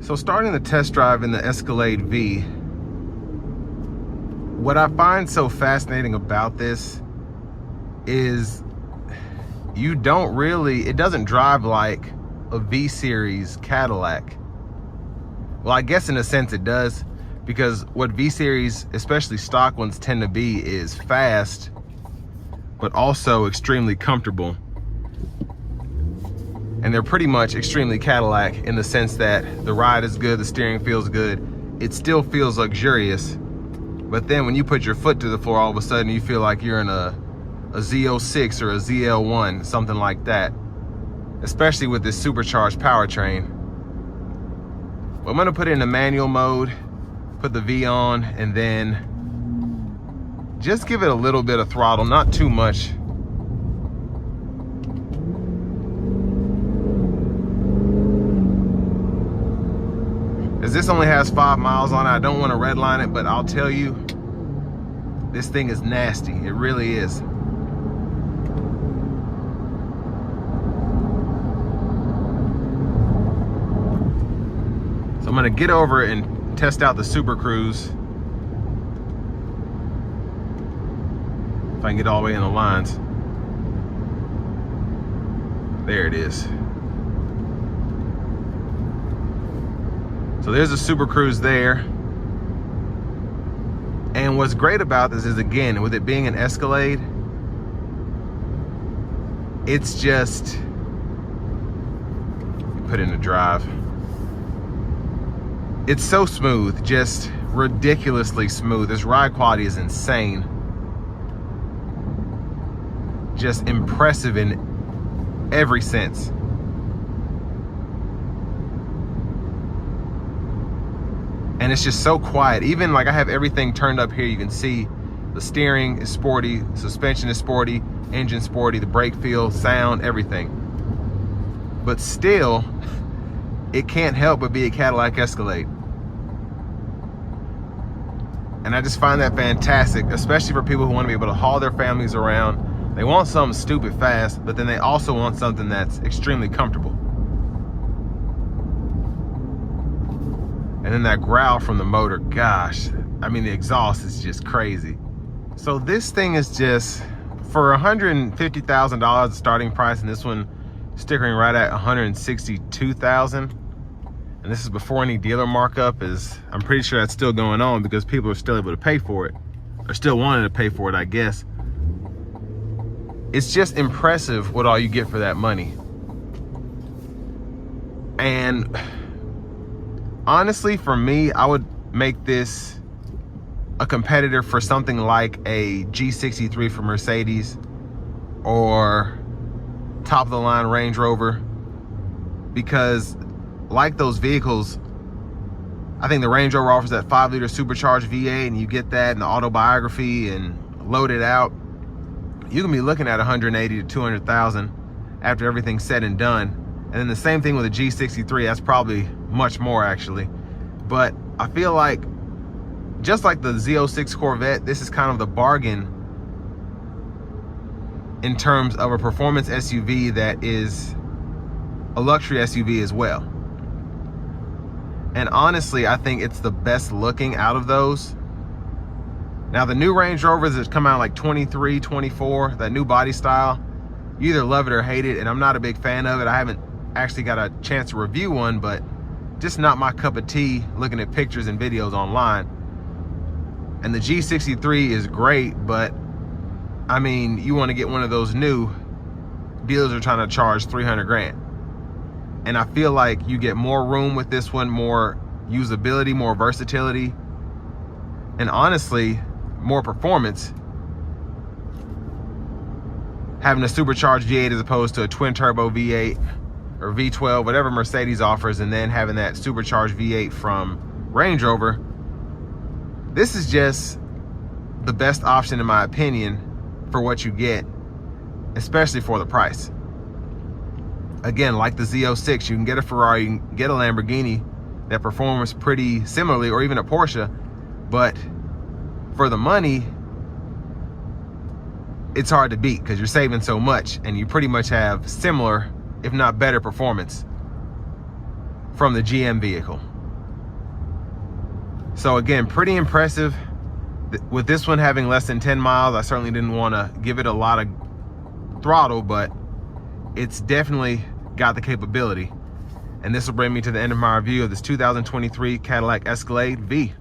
So starting the test drive in the Escalade V, what I find so fascinating about this is it doesn't drive like a V Series Cadillac. Well, I guess in a sense it does, because what V Series, especially stock ones, tend to be is fast, but also extremely comfortable. And they're pretty much extremely Cadillac in the sense that the ride is good, the steering feels good, it still feels luxurious. But then when you put your foot to the floor, all of a sudden you feel like you're in a Z06 or a ZL1, something like that. Especially with this supercharged powertrain. Well, I'm gonna put it in the manual mode, put the V on, and then just give it a little bit of throttle, not too much. As this only has 5 miles on it, I don't want to redline it, but I'll tell you, this thing is nasty. It really is. So I'm gonna get over and test out the SuperCruise. If I can get all the way in the lines. There it is. So there's a SuperCruise there. And what's great about this is, again, with it being an Escalade, it's just, put in the drive. It's so smooth, just ridiculously smooth. This ride quality is insane. Just impressive in every sense. And it's just so quiet. Even like I have everything turned up here, you can see the steering is sporty, suspension is sporty, engine sporty, the brake feel, sound, everything. But still, it can't help but be a Cadillac Escalade. And I just find that fantastic, especially for people who want to be able to haul their families around. They want something stupid fast, but then they also want something that's extremely comfortable. And then that growl from the motor, gosh, I mean, the exhaust is just crazy. So this thing is just, for $150,000 starting price, and this one stickering right at $162,000. And this is before any dealer markup is, I'm pretty sure that's still going on because people are still able to pay for it, or still wanting to pay for it, I guess. It's just impressive what all you get for that money. And honestly, for me, I would make this a competitor for something like a G63 from Mercedes or top of the line Range Rover, because like those vehicles, I think the Range Rover offers that 5-liter supercharged V8, and you get that in the autobiography and load it out. You can be looking at 180 to 200,000 after everything's said and done. And then the same thing with a G63, that's probably much more actually. But I feel like, just like the Z06 Corvette, this is kind of the bargain in terms of a performance SUV that is a luxury SUV as well. And honestly, I think it's the best looking out of those. Now the new Range Rovers that come out like 23, 24, that new body style, you either love it or hate it, and I'm not a big fan of it. I haven't actually got a chance to review one, but just not my cup of tea looking at pictures and videos online. And the G63 is great, but I mean, you want to get one of those new, dealers are trying to charge 300 grand. And I feel like you get more room with this one, more usability, more versatility, and honestly, more performance, having a supercharged V8 as opposed to a twin turbo V8 or V12, whatever Mercedes offers, and then having that supercharged V8 from Range Rover. This is just the best option in my opinion for what you get, especially for the price. Again, like the Z06, you can get a Ferrari, you can get a Lamborghini that performs pretty similarly, or even a Porsche, but for the money, it's hard to beat because you're saving so much and you pretty much have similar, if not better, performance from the GM vehicle. So again, pretty impressive. With this one having less than 10 miles, I certainly didn't want to give it a lot of throttle, but it's definitely got the capability. And this will bring me to the end of my review of this 2023 Cadillac Escalade V.